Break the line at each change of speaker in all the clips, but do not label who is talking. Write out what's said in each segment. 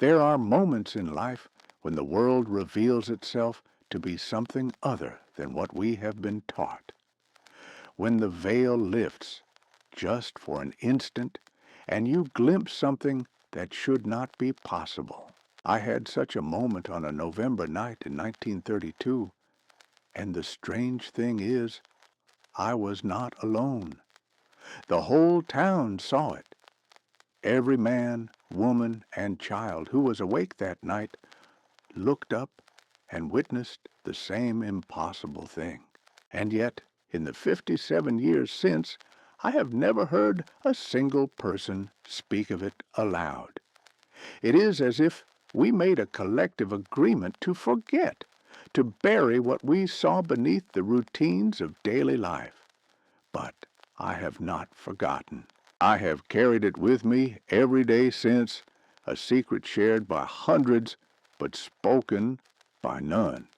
There are moments in life when the world reveals itself to be something other than what we have been taught. When the veil lifts just for an instant and you glimpse something that should not be possible. I had such a moment on a November night in 1932, and the strange thing is, I was not alone. The whole town saw it. Every man, woman, and child who was awake that night looked up and witnessed the same impossible thing. And yet, in the 57 years since, I have never heard a single person speak of it aloud. It is as if we made a collective agreement to forget, to bury what we saw beneath the routines of daily life. But I have not forgotten. I have carried it with me every day since, a secret shared by hundreds, but spoken by none.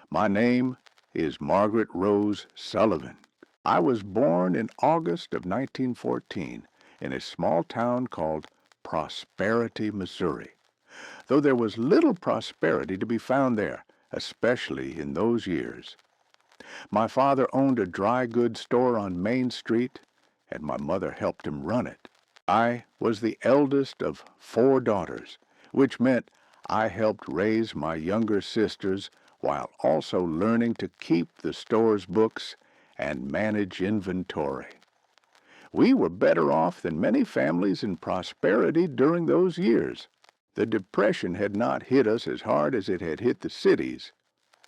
My name is Margaret Rose Sullivan. I was born in August of 1914 in a small town called Prosperity, Missouri. Though there was little prosperity to be found there, especially in those years. My father owned a dry goods store on Main Street, and my mother helped him run it. I was the eldest of 4 daughters, which meant I helped raise my younger sisters while also learning to keep the store's books and manage inventory. We were better off than many families in prosperity during those years. The Depression had not hit us as hard as it had hit the cities,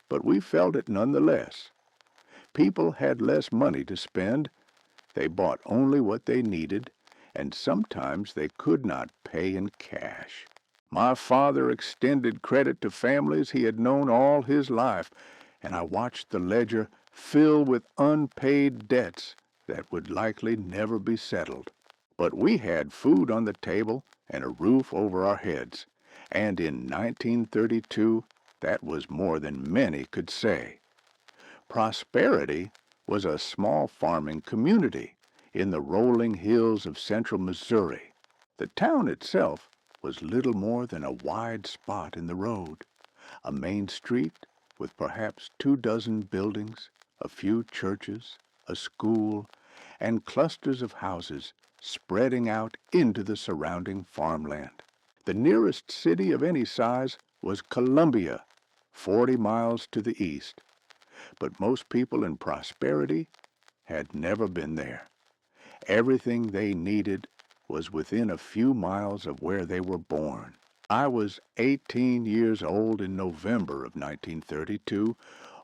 but we felt it nonetheless. People had less money to spend. They bought only what they needed, and sometimes they could not pay in cash. My father extended credit to families he had known all his life, and I watched the ledger fill with unpaid debts that would likely never be settled. But we had food on the table and a roof over our heads, and in 1932 that was more than many could say. Prosperity was a small farming community in the rolling hills of central Missouri. The town itself was little more than a wide spot in the road, a main street with perhaps 24 buildings, a few churches, a school, and clusters of houses spreading out into the surrounding farmland. The nearest city of any size was Columbia, 40 miles to the east. But most people in Prosperity had never been there. Everything they needed was within a few miles of where they were born. I was 18 years old in November of 1932,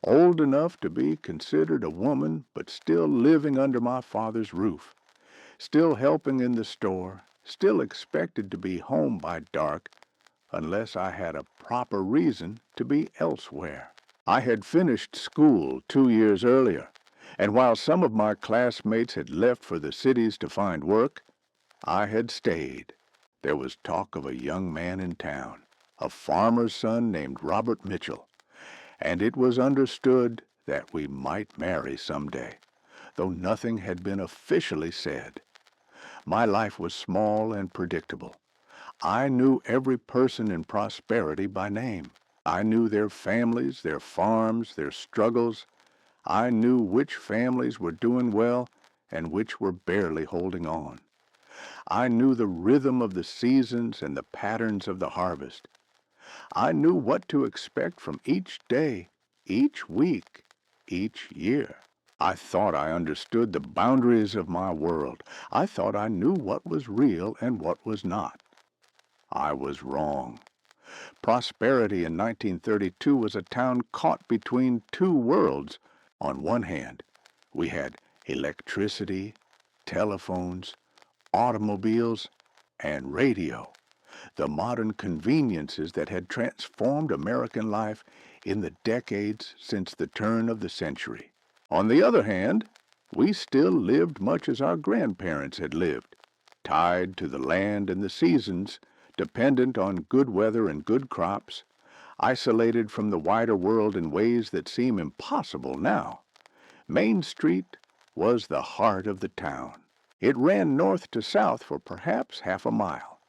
old enough to be considered a woman, but still living under my father's roof, still helping in the store, still expected to be home by dark, unless I had a proper reason to be elsewhere. I had finished school 2 years earlier, and while some of my classmates had left for the cities to find work, I had stayed. There was talk of a young man in town, a farmer's son named Robert Mitchell, and it was understood that we might marry someday, though nothing had been officially said. My life was small and predictable. I knew every person in Prosperity by name. I knew their families, their farms, their struggles. I knew which families were doing well and which were barely holding on. I knew the rhythm of the seasons and the patterns of the harvest. I knew what to expect from each day, each week, each year. I thought I understood the boundaries of my world. I thought I knew what was real and what was not. I was wrong. Prosperity in 1932 was a town caught between 2 worlds. On one hand, we had electricity, telephones, automobiles, and radio, the modern conveniences that had transformed American life in the decades since the turn of the century. On the other hand, we still lived much as our grandparents had lived, tied to the land and the seasons, dependent on good weather and good crops, isolated from the wider world in ways that seem impossible now. Main Street was the heart of the town. It ran north to south for perhaps half a mile,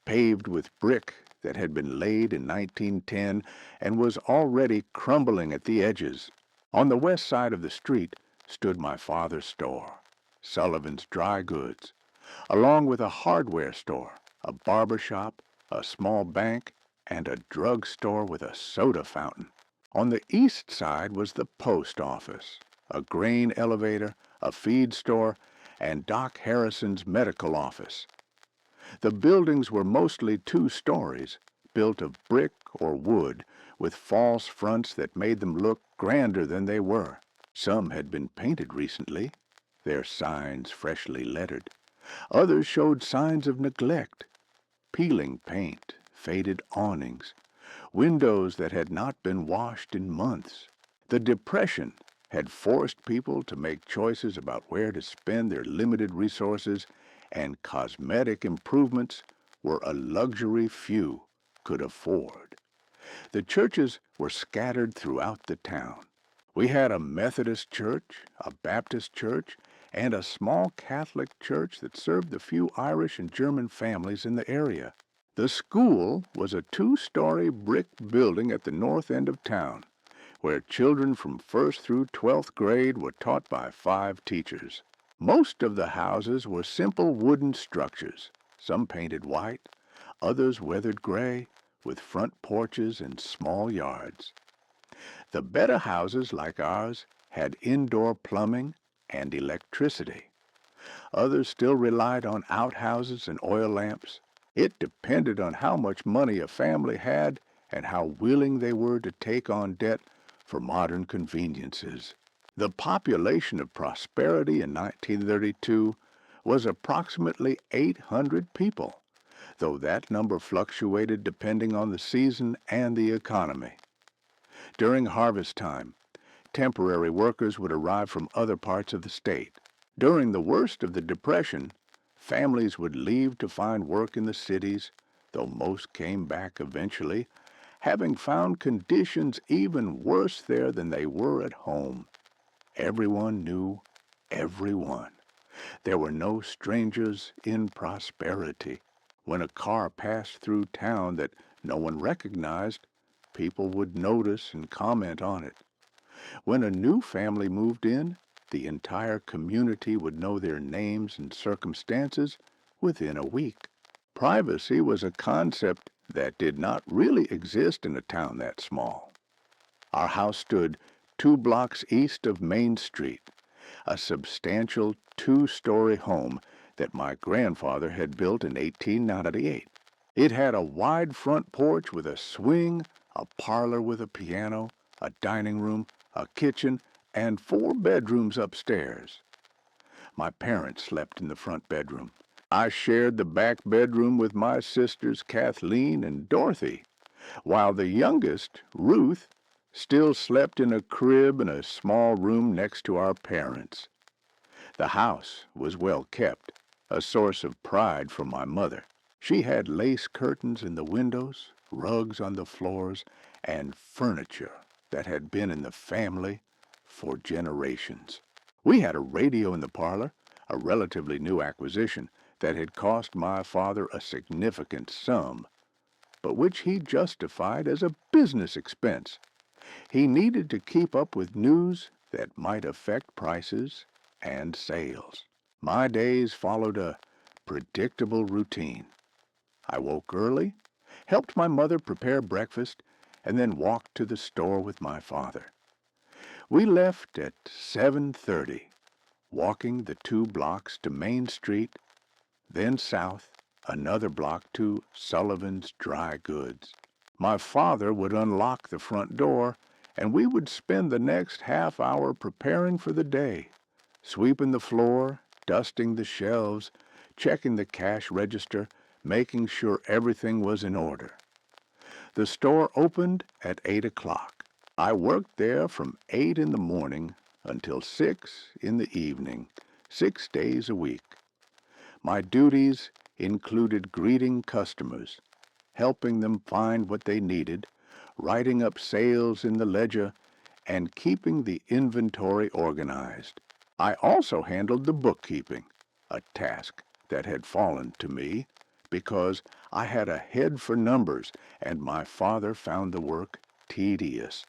paved with brick that had been laid in 1910 and was already crumbling at the edges. On the west side of the street stood my father's store, Sullivan's Dry Goods, along with a hardware store, a barber shop, a small bank, and a drug store with a soda fountain. On the east side was the post office, a grain elevator, a feed store, and Doc Harrison's medical office. The buildings were mostly 2 stories, built of brick or wood, with false fronts that made them look grander than they were. Some had been painted recently, their signs freshly lettered. Others showed signs of neglect, peeling paint, faded awnings, windows that had not been washed in months. The Depression had forced people to make choices about where to spend their limited resources, and cosmetic improvements were a luxury few could afford. The churches were scattered throughout the town. We had a Methodist church, a Baptist church, and a small Catholic church that served the few Irish and German families in the area. The school was a 2-story brick building at the north end of town, where children from 1st through 12th grade were taught by 5 teachers. Most of the houses were simple wooden structures, some painted white, others weathered gray, with front porches and small yards. The better houses like ours had indoor plumbing and electricity. Others still relied on outhouses and oil lamps. It depended on how much money a family had and how willing they were to take on debt for modern conveniences. The population of Prosperity in 1932 was approximately 800 people, though that number fluctuated depending on the season and the economy. During harvest time, temporary workers would arrive from other parts of the state. During the worst of the Depression, families would leave to find work in the cities, though most came back eventually, having found conditions even worse there than they were at home. Everyone knew everyone. There were no strangers in Prosperity. When a car passed through town that no one recognized, people would notice and comment on it. When a new family moved in, the entire community would know their names and circumstances within a week. Privacy was a concept that did not really exist in a town that small. Our house stood 2 blocks east of Main Street, a substantial 2-story home that my grandfather had built in 1898. It had a wide front porch with a swing, a parlor with a piano, a dining room, a kitchen, and 4 bedrooms upstairs. My parents slept in the front bedroom. I shared the back bedroom with my sisters Kathleen and Dorothy, while the youngest, Ruth, still slept in a crib in a small room next to our parents. The house was well kept, a source of pride for my mother. She had lace curtains in the windows, rugs on the floors, and furniture that had been in the family for generations. We had a radio in the parlor, a relatively new acquisition that had cost my father a significant sum, but which he justified as a business expense. He needed to keep up with news that might affect prices and sales. My days followed a predictable routine. I woke early, helped my mother prepare breakfast, and then walked to the store with my father. We left at 7:30, walking the 2 blocks to Main Street, then south another block to Sullivan's Dry Goods. My father would unlock the front door, and we would spend the next half hour preparing for the day, sweeping the floor, dusting the shelves, checking the cash register, making sure everything was in order. The store opened at 8 o'clock. I worked there from 8 in the morning until 6 in the evening, 6 days a week. My duties included greeting customers, helping them find what they needed, writing up sales in the ledger, and keeping the inventory organized. I also handled the bookkeeping, a task that had fallen to me because I had a head for numbers and my father found the work tedious.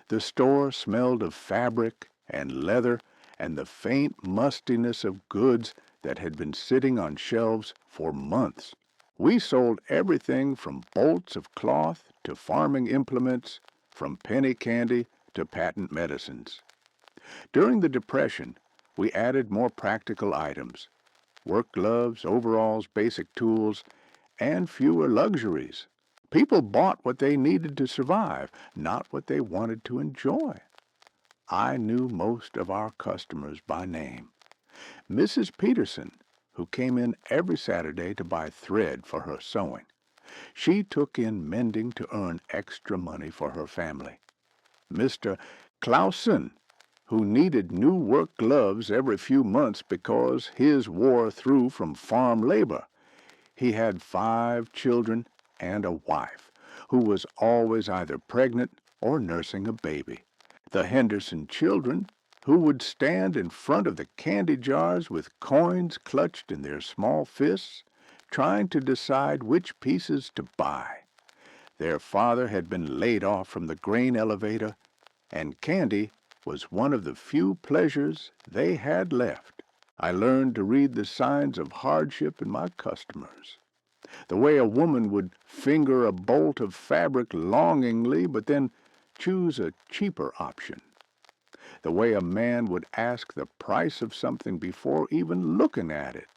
The store smelled of fabric and leather and the faint mustiness of goods that had been sitting on shelves for months. We sold everything from bolts of cloth to farming implements, from penny candy to patent medicines. During the Depression, we added more practical items: work gloves, overalls, basic tools, and fewer luxuries. People bought what they needed to survive, not what they wanted to enjoy. I knew most of our customers by name. Mrs. Peterson, who came in every Saturday to buy thread for her sewing. She took in mending to earn extra money for her family. Mr. Clausen, who needed new work gloves every few months because his wore through from farm labor. He had 5 children and a wife, who was always either pregnant or nursing a baby. The Henderson children, who would stand in front of the candy jars with coins clutched in their small fists, trying to decide which pieces to buy. Their father had been laid off from the grain elevator, and candy was one of the few pleasures they had left. I learned to read the signs of hardship in my customers. The way a woman would finger a bolt of fabric longingly but then choose a cheaper option. The way a man would ask the price of something before even looking at it.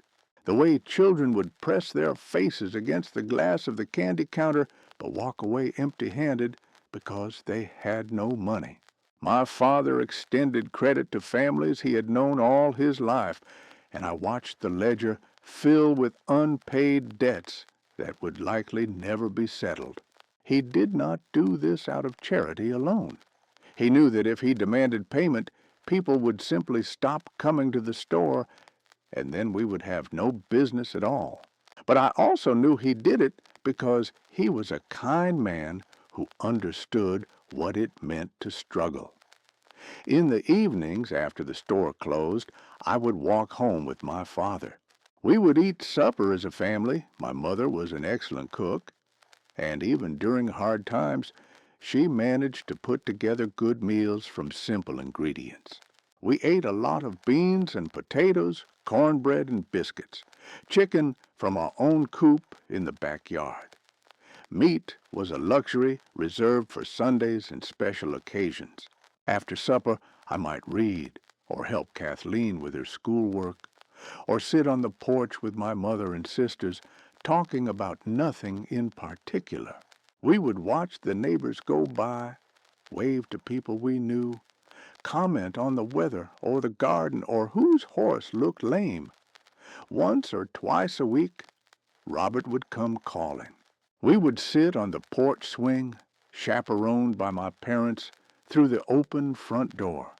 The way children would press their faces against the glass of the candy counter but walk away empty-handed because they had no money. My father extended credit to families he had known all his life, and I watched the ledger fill with unpaid debts that would likely never be settled. He did not do this out of charity alone. He knew that if he demanded payment, people would simply stop coming to the store, and then we would have no business at all. But I also knew he did it because he was a kind man who understood what it meant to struggle. In the evenings, after the store closed, I would walk home with my father. We would eat supper as a family. My mother was an excellent cook, and even during hard times, she managed to put together good meals from simple ingredients. We ate a lot of beans and potatoes, cornbread and biscuits, chicken from our own coop in the backyard. Meat was a luxury reserved for Sundays and special occasions. After supper, I might read, or help Kathleen with her schoolwork, or sit on the porch with my mother and sisters, talking about nothing in particular. We would watch the neighbors go by, wave to people we knew, comment on the weather or the garden or whose horse looked lame. Once or twice a week, Robert would come calling. We would sit on the porch swing, chaperoned by my parents, through the open front door,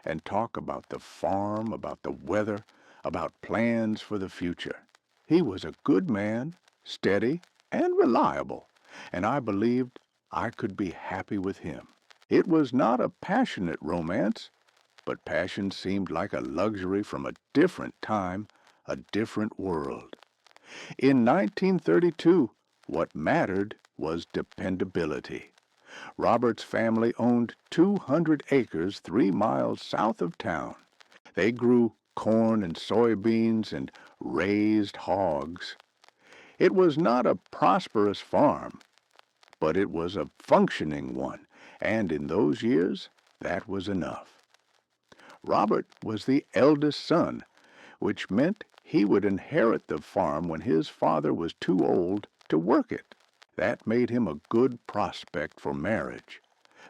and talk about the farm, about the weather, about plans for the future. He was a good man, steady and reliable, and I believed I could be happy with him. It was not a passionate romance, but passion seemed like a luxury from a different time, a different world. In 1932, what mattered was dependability. Robert's family owned 200 acres 3 miles south of town. They grew corn and soybeans and raised hogs. It was not a prosperous farm, but it was a functioning one, and in those years, that was enough. Robert was the eldest son, which meant he would inherit the farm when his father was too old to work it. That made him a good prospect for marriage,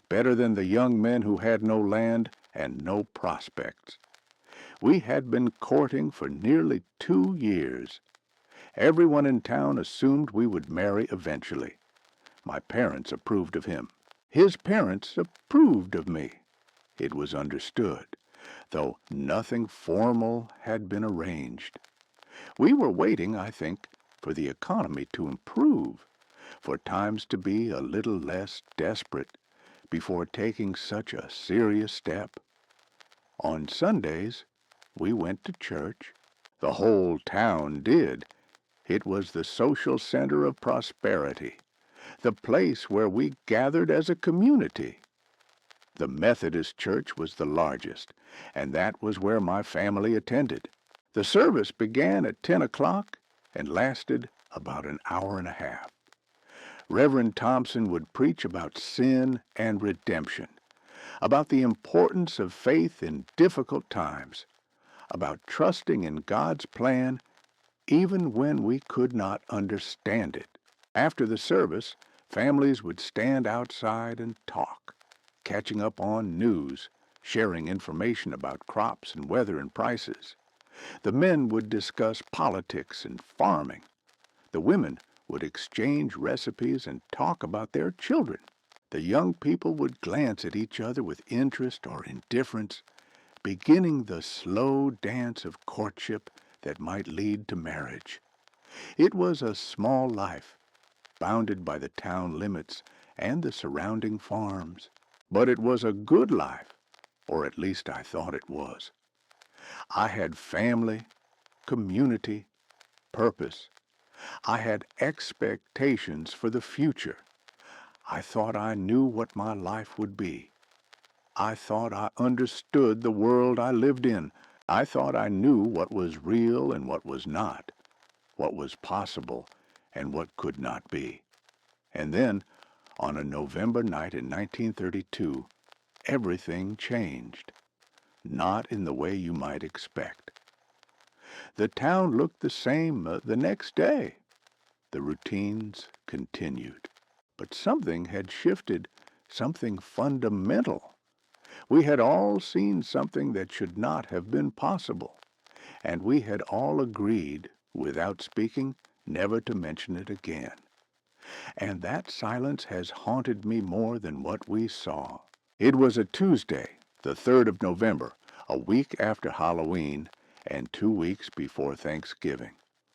better than the young men who had no land and no prospects. We had been courting for nearly 2 years. Everyone in town assumed we would marry eventually. My parents approved of him. His parents approved of me. It was understood, though nothing formal had been arranged. We were waiting, I think, for the economy to improve, for times to be a little less desperate before taking such a serious step. On Sundays, we went to church. The whole town did. It was the social center of prosperity, the place where we gathered as a community. The Methodist church was the largest, and that was where my family attended. The service began at 10 o'clock and lasted about an hour and a half. Reverend Thompson would preach about sin and redemption, about the importance of faith in difficult times, about trusting in God's plan even when we could not understand it. After the service, families would stand outside and talk, catching up on news, sharing information about crops and weather and prices. The men would discuss politics and farming. The women would exchange recipes and talk about their children. The young people would glance at each other with interest or indifference, beginning the slow dance of courtship that might lead to marriage. It was a small life, bounded by the town limits and the surrounding farms. But it was a good life, or at least I thought it was. I had family, community, purpose. I had expectations for the future. I thought I knew what my life would be. I thought I understood the world I lived in. I thought I knew what was real and what was not, what was possible and what could not be. And then, on a November night in 1932, everything changed. Not in the way you might expect. The town looked the same the next day. The routines continued. But something had shifted, something fundamental. We had all seen something that should not have been possible, and we had all agreed, without speaking, never to mention it again. And that silence has haunted me more than what we saw. It was a Tuesday, the 3rd of November, a week after Halloween and 2 weeks before Thanksgiving.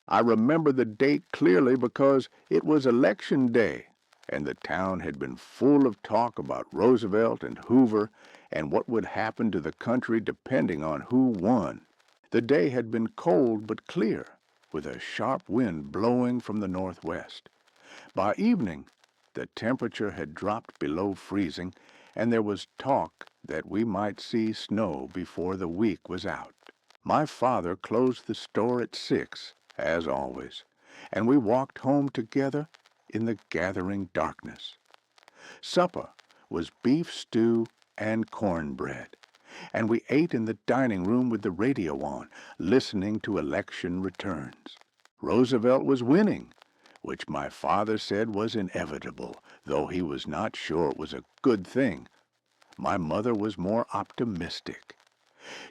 I remember the date clearly because it was election day, and the town had been full of talk about Roosevelt and Hoover and what would happen to the country depending on who won. The day had been cold but clear, with a sharp wind blowing from the northwest. By evening, the temperature had dropped below freezing, and there was talk that we might see snow before the week was out. My father closed the store at 6, as always, and we walked home together in the gathering darkness. Supper was beef stew and cornbread, and we ate in the dining room with the radio on, listening to election returns. Roosevelt was winning, which my father said was inevitable, though he was not sure it was a good thing. My mother was more optimistic.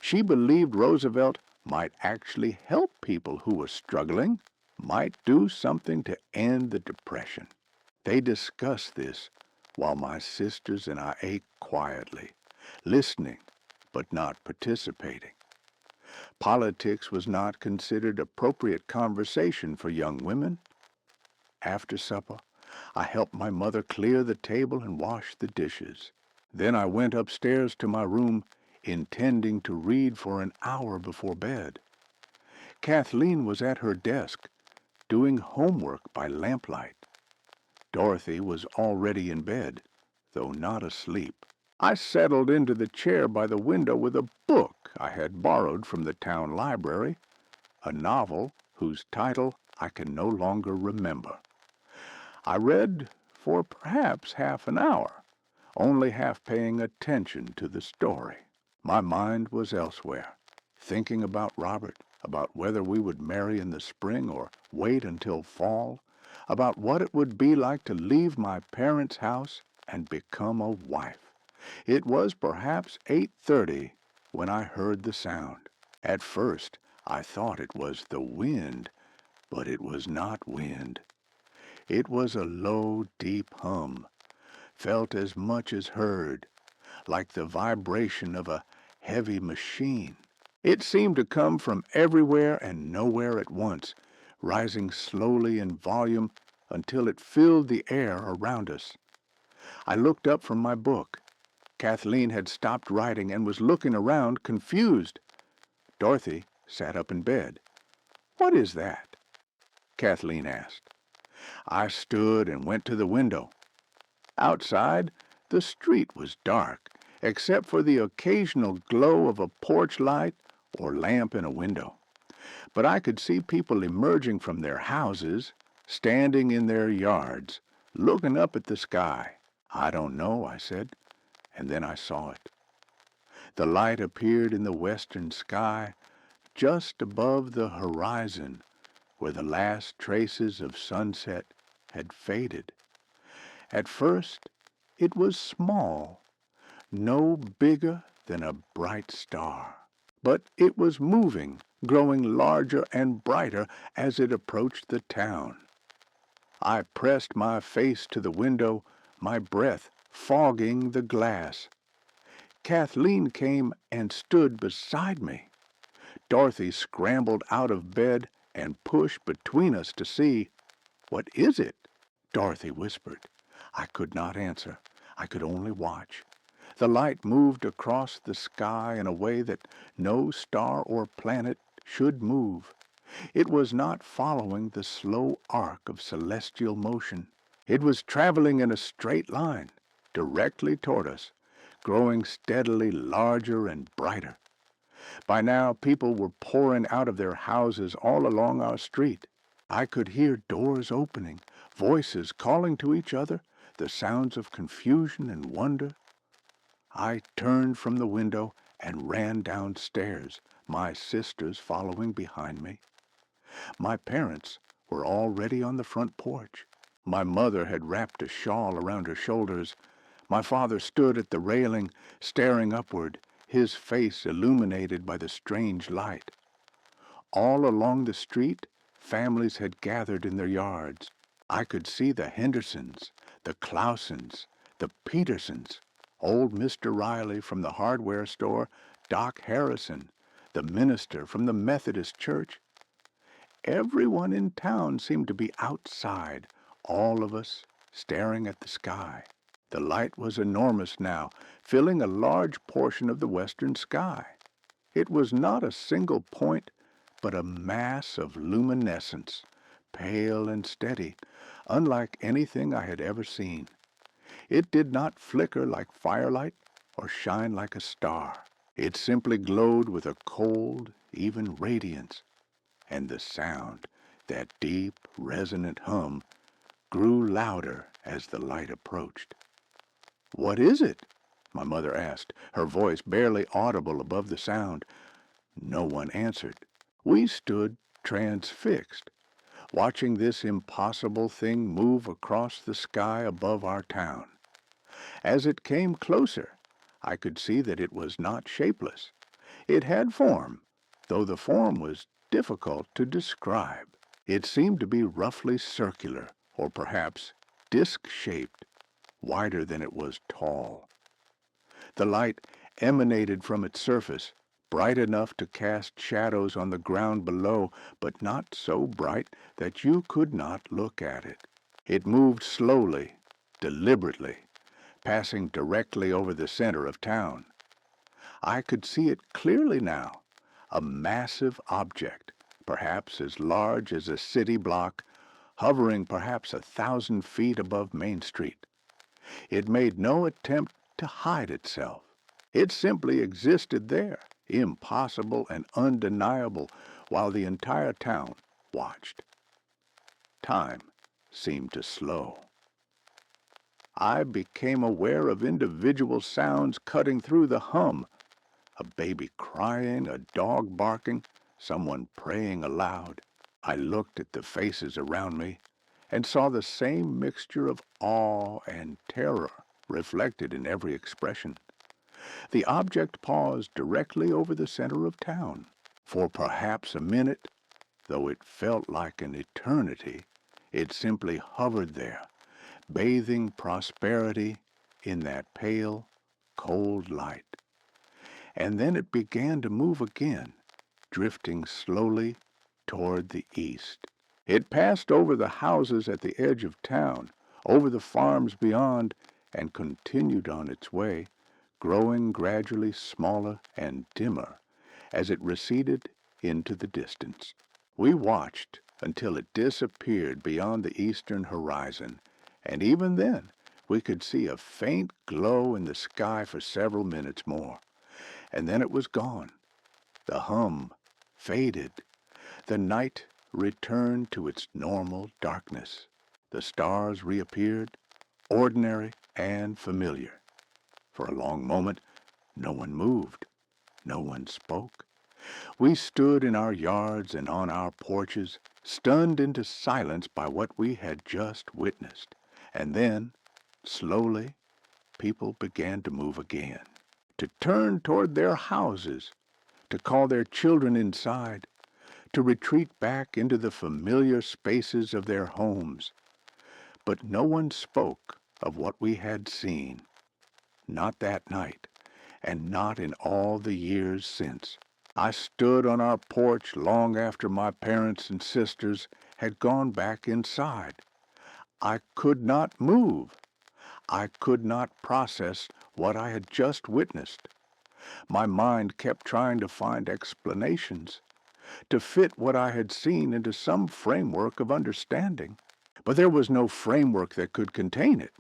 She believed Roosevelt might actually help people who were struggling, might do something to end the Depression. They discussed this while my sisters and I ate quietly, listening but not participating. Politics was not considered appropriate conversation for young women. After supper, I helped my mother clear the table and wash the dishes. Then I went upstairs to my room, intending to read for an hour before bed. Kathleen was at her desk, doing homework by lamplight. Dorothy was already in bed, though not asleep. I settled into the chair by the window with a book I had borrowed from the town library, a novel whose title I can no longer remember. I read for perhaps half an hour, only half paying attention to the story. My mind was elsewhere, thinking about Robert, about whether we would marry in the spring or wait until fall, about what it would be like to leave my parents' house and become a wife. It was perhaps 8:30 when I heard the sound. At first, I thought it was the wind, but it was not wind. It was a low, deep hum, felt as much as heard, like the vibration of a heavy machine. It seemed to come from everywhere and nowhere at once, rising slowly in volume until it filled the air around us. I looked up from my book. Kathleen had stopped writing and was looking around, confused. Dorothy sat up in bed. "What is that?" Kathleen asked. I stood and went to the window. Outside, the street was dark, except for the occasional glow of a porch light or lamp in a window. But I could see people emerging from their houses, standing in their yards, looking up at the sky. I don't know, I said, and then I saw it. The light appeared in the western sky, just above the horizon, where the last traces of sunset had faded. At first, it was small, no bigger than a bright star. But it was moving, growing larger and brighter as it approached the town. I pressed my face to the window, my breath fogging the glass. Kathleen came and stood beside me. Dorothy scrambled out of bed and pushed between us to see. "What is it?" Dorothy whispered. I could not answer. I could only watch. The light moved across the sky in a way that no star or planet should move. It was not following the slow arc of celestial motion. It was traveling in a straight line, directly toward us, growing steadily larger and brighter. By now, people were pouring out of their houses all along our street. I could hear doors opening, voices calling to each other, the sounds of confusion and wonder. I turned from the window and ran downstairs, my sisters following behind me. My parents were already on the front porch. My mother had wrapped a shawl around her shoulders. My father stood at the railing, staring upward, his face illuminated by the strange light. All along the street, families had gathered in their yards. I could see the Hendersons, the Clausens, the Petersons, old Mr. Riley from the hardware store, Doc Harrison, the minister from the Methodist church. Everyone in town seemed to be outside, all of us staring at the sky. The light was enormous now, filling a large portion of the western sky. It was not a single point, but a mass of luminescence, pale and steady, unlike anything I had ever seen. It did not flicker like firelight or shine like a star. It simply glowed with a cold, even radiance. And the sound, that deep, resonant hum, grew louder as the light approached. "What is it?" my mother asked, her voice barely audible above the sound. No one answered. We stood transfixed, watching this impossible thing move across the sky above our town. As it came closer, I could see that it was not shapeless. It had form, though the form was difficult to describe. It seemed to be roughly circular, or perhaps disc-shaped, wider than it was tall. The light emanated from its surface, bright enough to cast shadows on the ground below, but not so bright that you could not look at it. It moved slowly, deliberately, passing directly over the center of town. I could see it clearly now, a massive object, perhaps as large as a city block, hovering perhaps 1,000 feet above Main Street. It made no attempt to hide itself. It simply existed there, impossible and undeniable, while the entire town watched. Time seemed to slow. I became aware of individual sounds cutting through the hum. A baby crying, a dog barking, someone praying aloud. I looked at the faces around me and saw the same mixture of awe and terror reflected in every expression. The object paused directly over the center of town. For perhaps a minute, though it felt like an eternity, it simply hovered there, bathing prosperity in that pale, cold light. And then it began to move again, drifting slowly toward the east. It passed over the houses at the edge of town, over the farms beyond, and continued on its way, growing gradually smaller and dimmer as it receded into the distance. We watched until it disappeared beyond the eastern horizon, and even then we could see a faint glow in the sky for several minutes more, and then it was gone. The hum faded. The night returned to its normal darkness. The stars reappeared, ordinary and familiar. For a long moment, no one moved. No one spoke. We stood in our yards and on our porches, stunned into silence by what we had just witnessed. And then, slowly, people began to move again, to turn toward their houses, to call their children inside, to retreat back into the familiar spaces of their homes. But no one spoke of what we had seen, not that night, and not in all the years since. I stood on our porch long after my parents and sisters had gone back inside. I could not move. I could not process what I had just witnessed. My mind kept trying to find explanations, to fit what I had seen into some framework of understanding. But there was no framework that could contain it.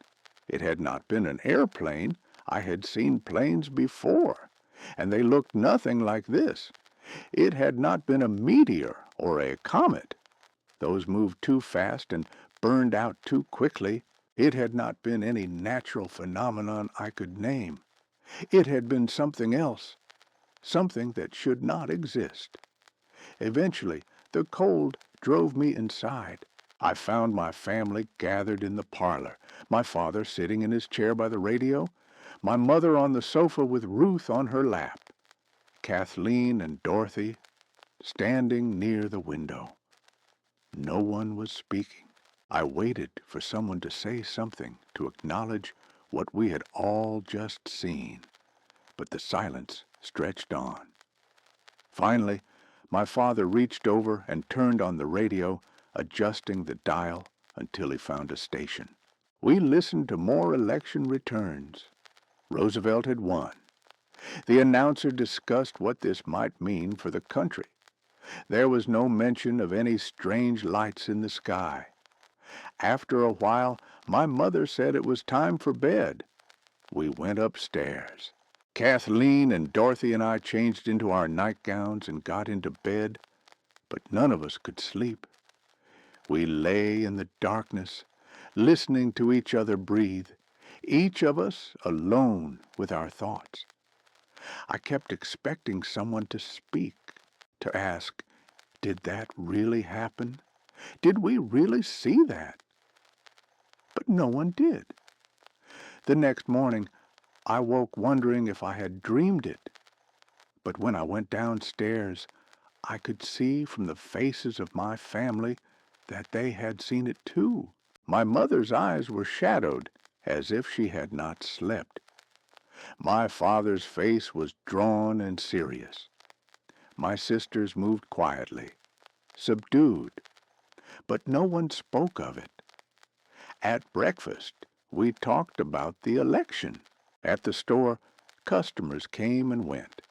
It had not been an airplane. I had seen planes before, and they looked nothing like this. It had not been a meteor or a comet. Those moved too fast and burned out too quickly. It had not been any natural phenomenon I could name. It had been something else, something that should not exist. Eventually, the cold drove me inside. I found my family gathered in the parlor, my father sitting in his chair by the radio, my mother on the sofa with Ruth on her lap, Kathleen and Dorothy standing near the window. No one was speaking. I waited for someone to say something to acknowledge what we had all just seen, but the silence stretched on. Finally, my father reached over and turned on the radio, adjusting the dial until he found a station. We listened to more election returns. Roosevelt had won. The announcer discussed what this might mean for the country. There was no mention of any strange lights in the sky. After a while, my mother said it was time for bed. We went upstairs. Kathleen and Dorothy and I changed into our nightgowns and got into bed, but none of us could sleep. We lay in the darkness, listening to each other breathe, each of us alone with our thoughts. I kept expecting someone to speak, to ask, did that really happen? Did we really see that? But no one did. The next morning, I woke wondering if I had dreamed it. But when I went downstairs, I could see from the faces of my family that they had seen it too. My mother's eyes were shadowed, as if she had not slept. My father's face was drawn and serious. My sisters moved quietly, subdued, but no one spoke of it. At breakfast, we talked about the election. At the store, customers came and went,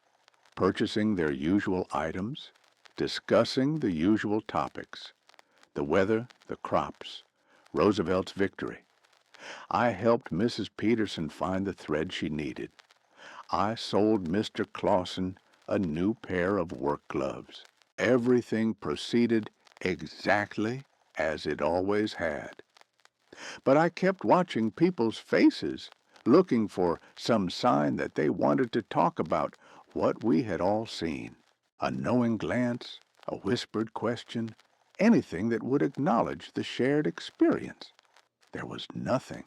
purchasing their usual items, discussing the usual topics, the weather, the crops, Roosevelt's victory. I helped Mrs. Peterson find the thread she needed. I sold Mr. Clausen a new pair of work gloves. Everything proceeded exactly as it always had. But I kept watching people's faces, looking for some sign that they wanted to talk about what we had all seen. A knowing glance, a whispered question, anything that would acknowledge the shared experience. There was nothing.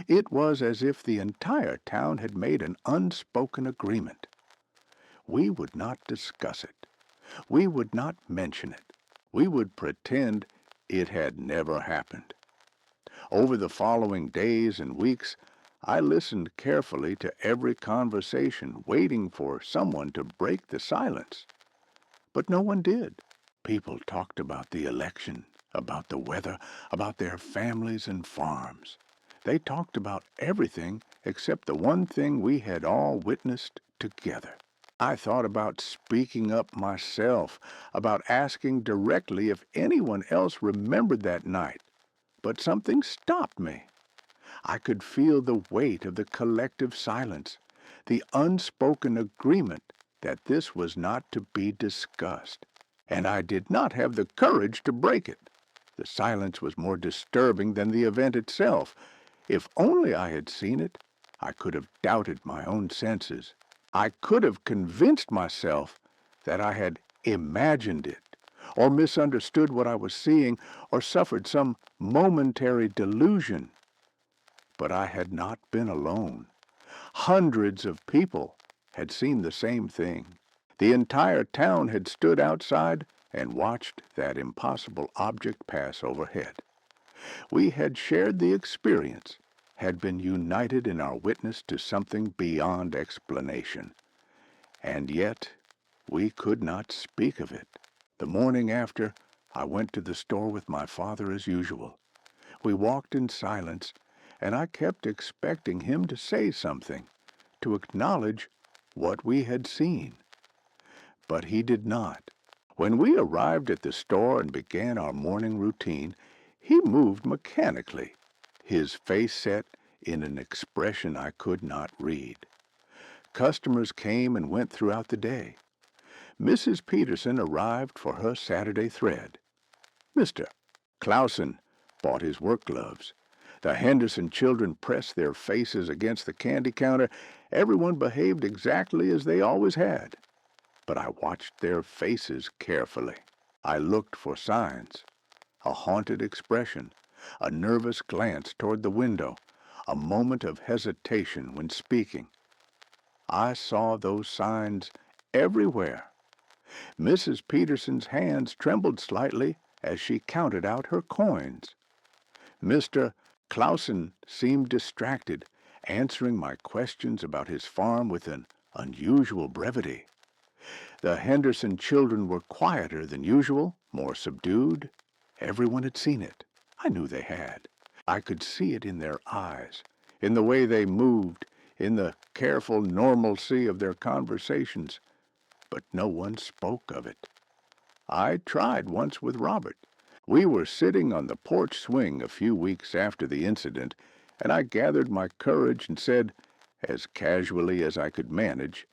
It was as if the entire town had made an unspoken agreement. We would not discuss it. We would not mention it. We would pretend it had never happened. Over the following days and weeks, I listened carefully to every conversation, waiting for someone to break the silence. But no one did. People talked about the election, about the weather, about their families and farms. They talked about everything except the one thing we had all witnessed together. I thought about speaking up myself, about asking directly if anyone else remembered that night, but something stopped me. I could feel the weight of the collective silence, the unspoken agreement that this was not to be discussed. And I did not have the courage to break it. The silence was more disturbing than the event itself. If only I had seen it, I could have doubted my own senses. I could have convinced myself that I had imagined it, or misunderstood what I was seeing, or suffered some momentary delusion. But I had not been alone. Hundreds of people had seen the same thing. The entire town had stood outside and watched that impossible object pass overhead. We had shared the experience, had been united in our witness to something beyond explanation. And yet, we could not speak of it. The morning after, I went to the store with my father as usual. We walked in silence, and I kept expecting him to say something, to acknowledge what we had seen. But he did not. When we arrived at the store and began our morning routine, he moved mechanically, his face set in an expression I could not read. Customers came and went throughout the day. Mrs. Peterson arrived for her Saturday thread. Mr. Clausen bought his work gloves. The Henderson children pressed their faces against the candy counter. Everyone behaved exactly as they always had. But I watched their faces carefully. I looked for signs. A haunted expression, a nervous glance toward the window, a moment of hesitation when speaking. I saw those signs everywhere. Mrs. Peterson's hands trembled slightly as she counted out her coins. Mr. Clausen seemed distracted, answering my questions about his farm with an unusual brevity. The Henderson children were quieter than usual, more subdued. Everyone had seen it. I knew they had. I could see it in their eyes, in the way they moved, in the careful normalcy of their conversations. But no one spoke of it. I tried once with Robert. We were sitting on the porch swing a few weeks after the incident, and I gathered my courage and said, as casually as I could manage,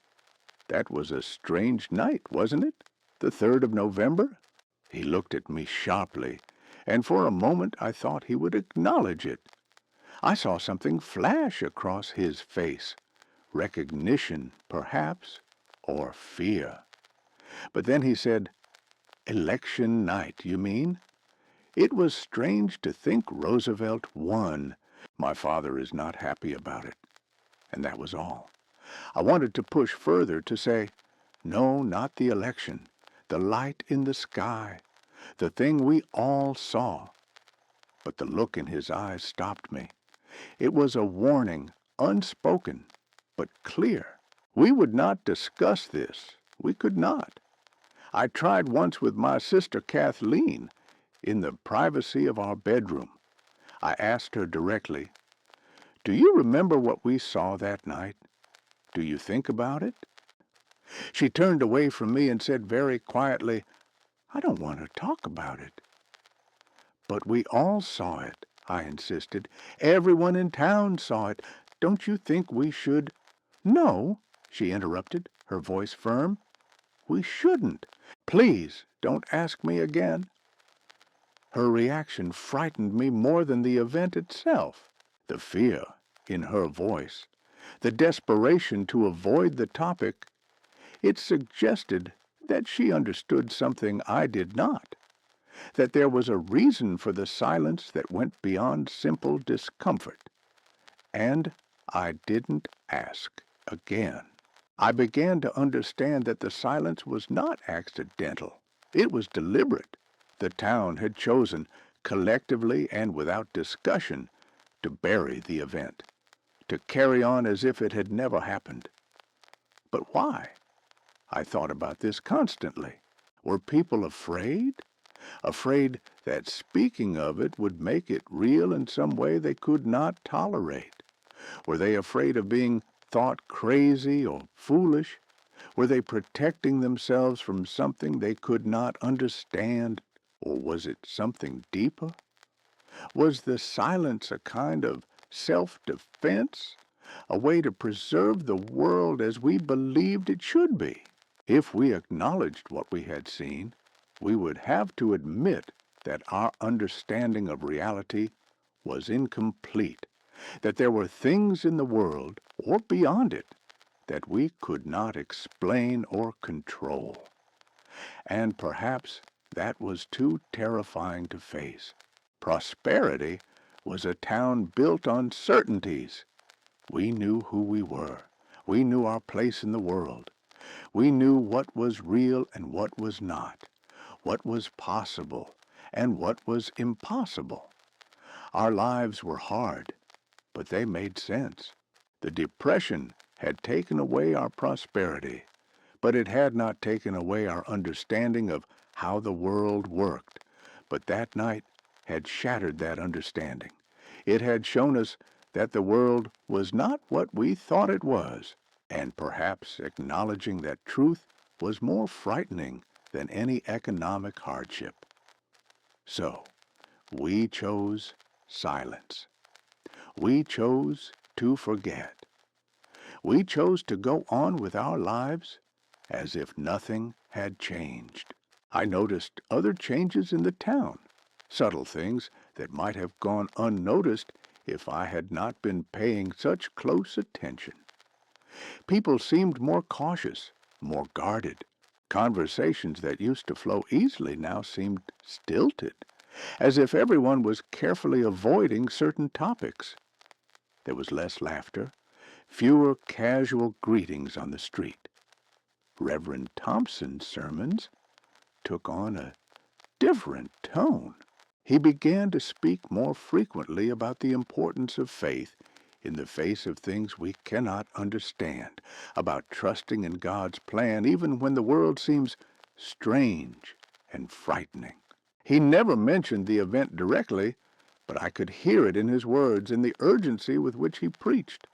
"That was a strange night, wasn't it? The 3rd of November?" He looked at me sharply, and for a moment I thought he would acknowledge it. I saw something flash across his face. Recognition, perhaps, or fear. But then he said, "Election night, you mean? It was strange to think Roosevelt won. My father is not happy about it." And that was all. I wanted to push further to say, no, not the election, the light in the sky, the thing we all saw. But the look in his eyes stopped me. It was a warning, unspoken, but clear. We would not discuss this. We could not. I tried once with my sister Kathleen in the privacy of our bedroom. I asked her directly, "Do you remember what we saw that night? Do you think about it?" She turned away from me and said very quietly, "I don't want to talk about it." "But we all saw it," I insisted. "Everyone in town saw it. Don't you think we should—" "No," she interrupted, her voice firm. "We shouldn't. Please don't ask me again." Her reaction frightened me more than the event itself. The fear in her voice, the desperation to avoid the topic, it suggested that she understood something I did not, that there was a reason for the silence that went beyond simple discomfort. And I didn't ask again. I began to understand that the silence was not accidental. It was deliberate. The town had chosen, collectively and without discussion, to bury the event, to carry on as if it had never happened. But why? I thought about this constantly. Were people afraid? Afraid that speaking of it would make it real in some way they could not tolerate? Were they afraid of being thought crazy or foolish? Were they protecting themselves from something they could not understand, or was it something deeper? Was the silence a kind of self-defense, a way to preserve the world as we believed it should be? If we acknowledged what we had seen, we would have to admit that our understanding of reality was incomplete, that there were things in the world, or beyond it, that we could not explain or control. And perhaps that was too terrifying to face. Prosperity was a town built on certainties. We knew who we were. We knew our place in the world. We knew what was real and what was not, what was possible and what was impossible. Our lives were hard, but they made sense. The Depression had taken away our prosperity, but it had not taken away our understanding of how the world worked. But that night had shattered that understanding. It had shown us that the world was not what we thought it was, and perhaps acknowledging that truth was more frightening than any economic hardship. So, we chose silence. We chose to forget. We chose to go on with our lives as if nothing had changed. I noticed other changes in the town, subtle things that might have gone unnoticed if I had not been paying such close attention. People seemed more cautious, more guarded. Conversations that used to flow easily now seemed stilted, as if everyone was carefully avoiding certain topics. There was less laughter, fewer casual greetings on the street. Reverend Thompson's sermons took on a different tone. He began to speak more frequently about the importance of faith in the face of things we cannot understand, about trusting in God's plan even when the world seems strange and frightening. He never mentioned the event directly, but I could hear it in his words and the urgency with which he preached.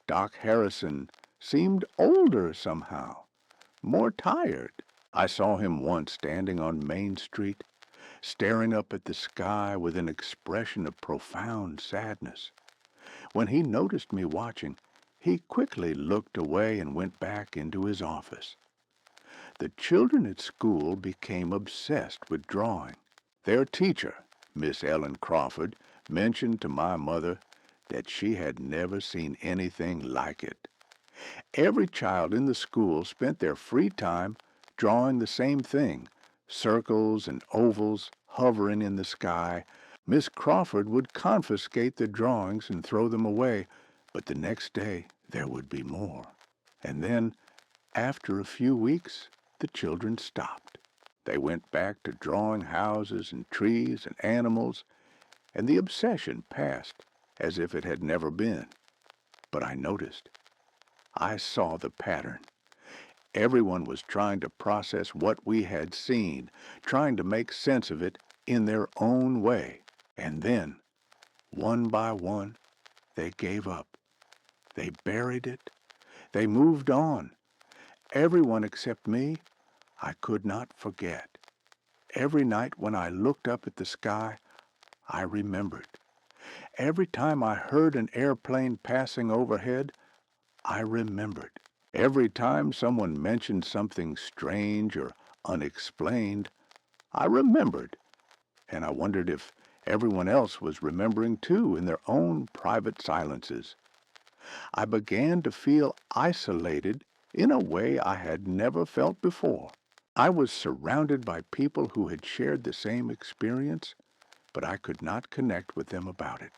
Doc Harrison seemed older somehow, more tired. I saw him once standing on Main Street, staring up at the sky with an expression of profound sadness. When he noticed me watching, he quickly looked away and went back into his office. The children at school became obsessed with drawing. Their teacher, Miss Ellen Crawford, mentioned to my mother that she had never seen anything like it. Every child in the school spent their free time drawing the same thing, circles and ovals hovering in the sky. Miss Crawford would confiscate the drawings and throw them away, but the next day there would be more. And then, after a few weeks, the children stopped. They went back to drawing houses and trees and animals, and the obsession passed as if it had never been. But I noticed. I saw the pattern. Everyone was trying to process what we had seen, trying to make sense of it in their own way. And then, one by one, they gave up. They buried it. They moved on. Everyone except me, I could not forget. Every night when I looked up at the sky, I remembered. Every time I heard an airplane passing overhead, I remembered. Every time someone mentioned something strange or unexplained, I remembered. And I wondered if everyone else was remembering too in their own private silences. I began to feel isolated in a way I had never felt before. I was surrounded by people who had shared the same experience, but I could not connect with them about it.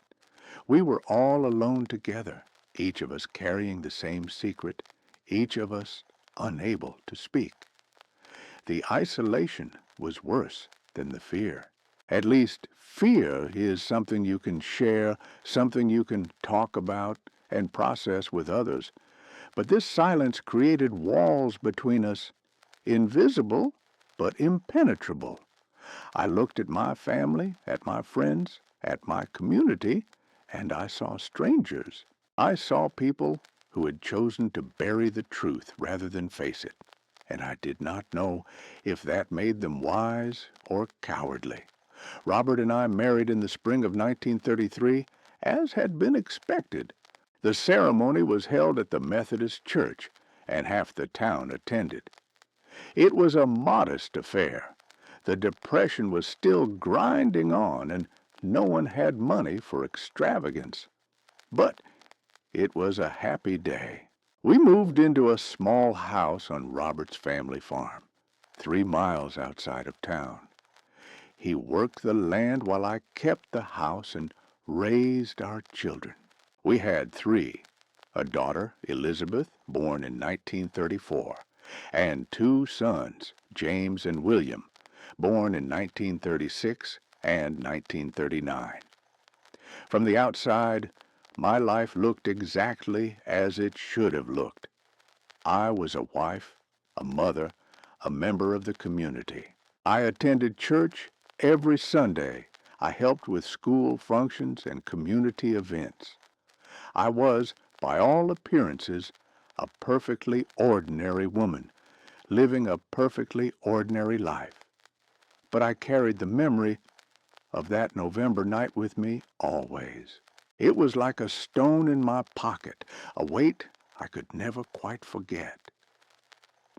We were all alone together, each of us carrying the same secret, each of us unable to speak. The isolation was worse than the fear. At least fear is something you can share, something you can talk about and process with others. But this silence created walls between us, invisible but impenetrable. I looked at my family, at my friends, at my community, and I saw strangers. I saw people who had chosen to bury the truth rather than face it, and I did not know if that made them wise or cowardly. Robert and I married in the spring of 1933, as had been expected. The ceremony was held at the Methodist Church, and half the town attended. It was a modest affair. The Depression was still grinding on, and no one had money for extravagance. But it was a happy day. We moved into a small house on Robert's family farm, 3 miles outside of town. He worked the land while I kept the house and raised our children. We had three, a daughter, Elizabeth, born in 1934, and two sons, James and William, born in 1936 and 1939. From the outside, my life looked exactly as it should have looked. I was a wife, a mother, a member of the community. I attended church every Sunday. I helped with school functions and community events. I was, by all appearances, a perfectly ordinary woman, living a perfectly ordinary life. But I carried the memory of that November night with me always. It was like a stone in my pocket, a weight I could never quite forget.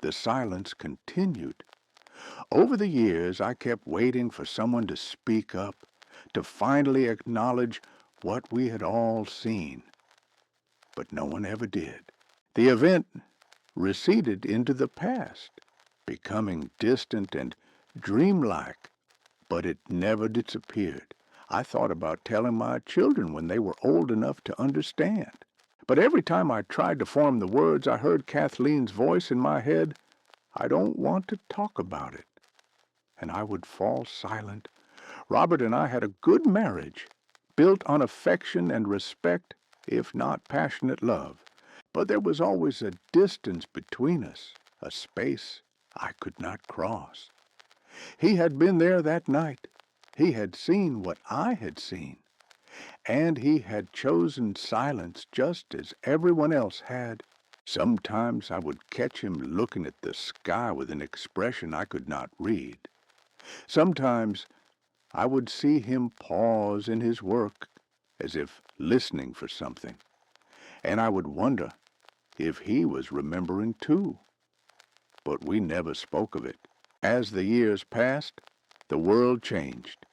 The silence continued. Over the years, I kept waiting for someone to speak up, to finally acknowledge what we had all seen. But no one ever did. The event receded into the past, becoming distant and dreamlike, but it never disappeared. I thought about telling my children when they were old enough to understand. But every time I tried to form the words, I heard Kathleen's voice in my head, "I don't want to talk about it." And I would fall silent. Robert and I had a good marriage, built on affection and respect, if not passionate love. But there was always a distance between us, a space I could not cross. He had been there that night. He had seen what I had seen. And he had chosen silence just as everyone else had. Sometimes I would catch him looking at the sky with an expression I could not read. Sometimes I would see him pause in his work, as if listening for something, and I would wonder if he was remembering too. But we never spoke of it. As the years passed, the world changed.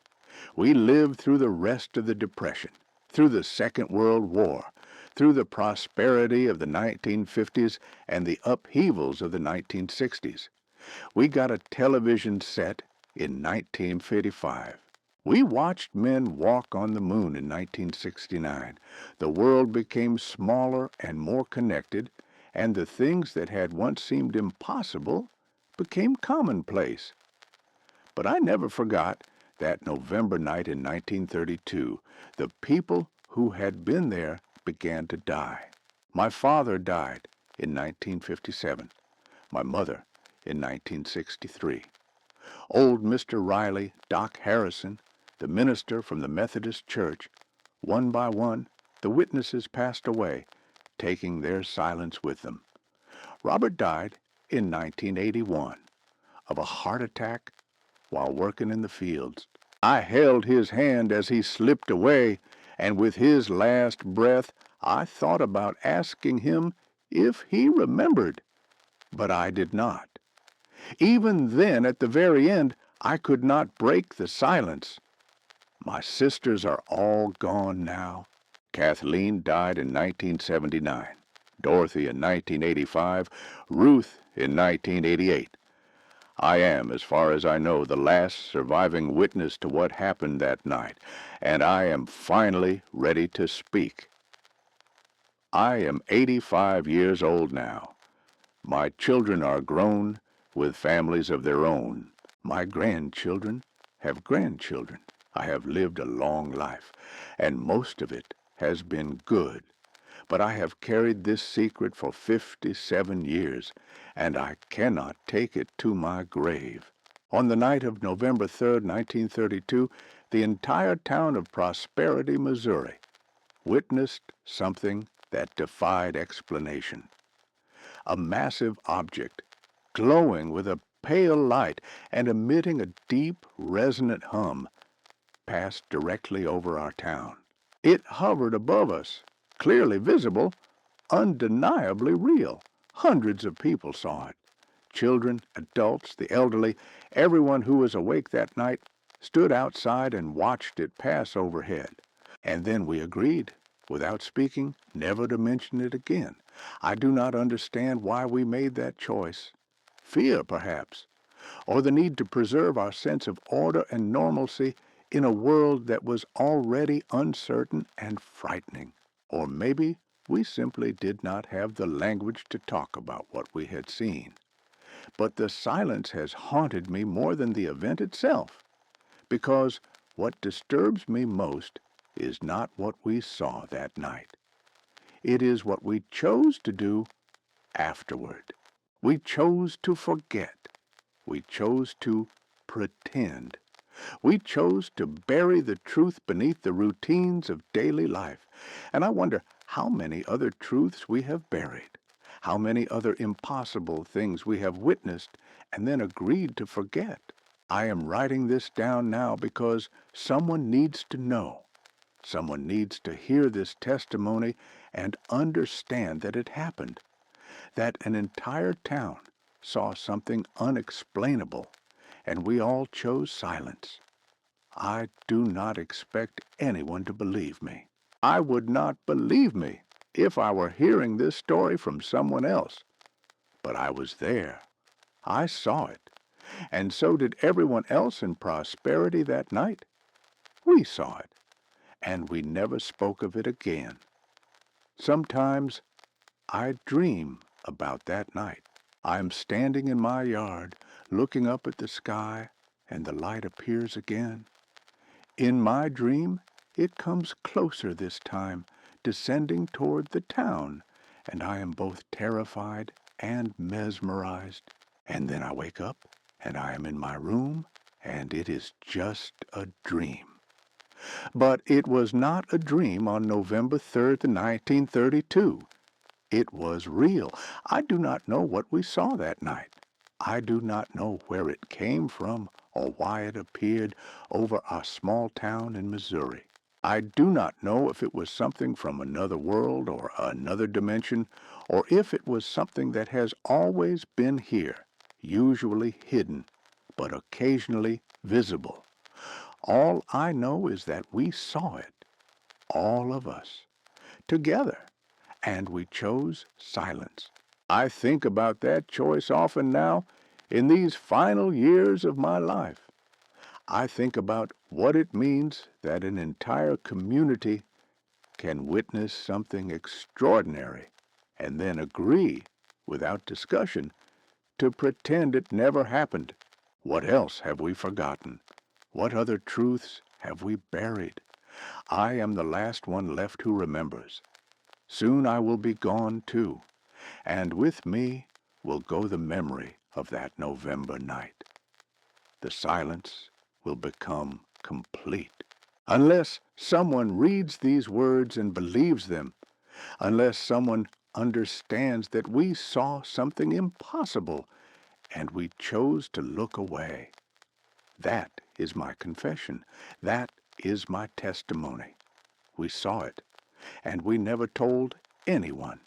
We lived through the rest of the Depression, through the Second World War, through the prosperity of the 1950s and the upheavals of the 1960s. We got a television set in 1955. We watched men walk on the moon in 1969. The world became smaller and more connected, and the things that had once seemed impossible became commonplace. But I never forgot that November night in 1932. The people who had been there began to die. My father died in 1957. My mother in 1963. Old Mr. Riley, Doc Harrison, the minister from the Methodist Church, one by one, the witnesses passed away, taking their silence with them. Robert died in 1981 of a heart attack while working in the fields. I held his hand as he slipped away, and with his last breath, I thought about asking him if he remembered, but I did not. Even then, at the very end, I could not break the silence. My sisters are all gone now. Kathleen died in 1979, Dorothy in 1985, Ruth in 1988. I am, as far as I know, the last surviving witness to what happened that night, and I am finally ready to speak. I am 85 years old now. My children are grown with families of their own. My grandchildren have grandchildren. I have lived a long life, and most of it has been good. But I have carried this secret for 57 years, and I cannot take it to my grave. On the night of November 3rd, 1932, the entire town of Prosperity, Missouri, witnessed something that defied explanation. A massive object, glowing with a pale light and emitting a deep, resonant hum, passed directly over our town. It hovered above us, clearly visible, undeniably real. Hundreds of people saw it. Children, adults, the elderly, everyone who was awake that night stood outside and watched it pass overhead. And then we agreed, without speaking, never to mention it again. I do not understand why we made that choice. Fear, perhaps, or the need to preserve our sense of order and normalcy in a world that was already uncertain and frightening. Or maybe we simply did not have the language to talk about what we had seen. But the silence has haunted me more than the event itself, because what disturbs me most is not what we saw that night. It is what we chose to do afterward. We chose to forget. We chose to pretend. We chose to bury the truth beneath the routines of daily life. And I wonder how many other truths we have buried, how many other impossible things we have witnessed and then agreed to forget. I am writing this down now because someone needs to know. Someone needs to hear this testimony and understand that it happened, that an entire town saw something unexplainable, and we all chose silence. I do not expect anyone to believe me. I would not believe me if I were hearing this story from someone else. But I was there. I saw it. And so did everyone else in prosperity that night. We saw it, and we never spoke of it again. Sometimes I dream about that night. I am standing in my yard, looking up at the sky, and the light appears again. In my dream, it comes closer this time, descending toward the town, and I am both terrified and mesmerized. And then I wake up, and I am in my room, and it is just a dream. But it was not a dream on November 3rd, 1932. It was real. I do not know what we saw that night. I do not know where it came from or why it appeared over our small town in Missouri. I do not know if it was something from another world or another dimension, or if it was something that has always been here, usually hidden, but occasionally visible. All I know is that we saw it, all of us, together, and we chose silence. I think about that choice often now in these final years of my life. I think about what it means that an entire community can witness something extraordinary and then agree, without discussion, to pretend it never happened. What else have we forgotten? What other truths have we buried? I am the last one left who remembers. Soon I will be gone too, and with me will go the memory of that November night. The silence will become complete. Unless someone reads these words and believes them, unless someone understands that we saw something impossible and we chose to look away. That is my confession. That is my testimony. We saw it, and we never told anyone.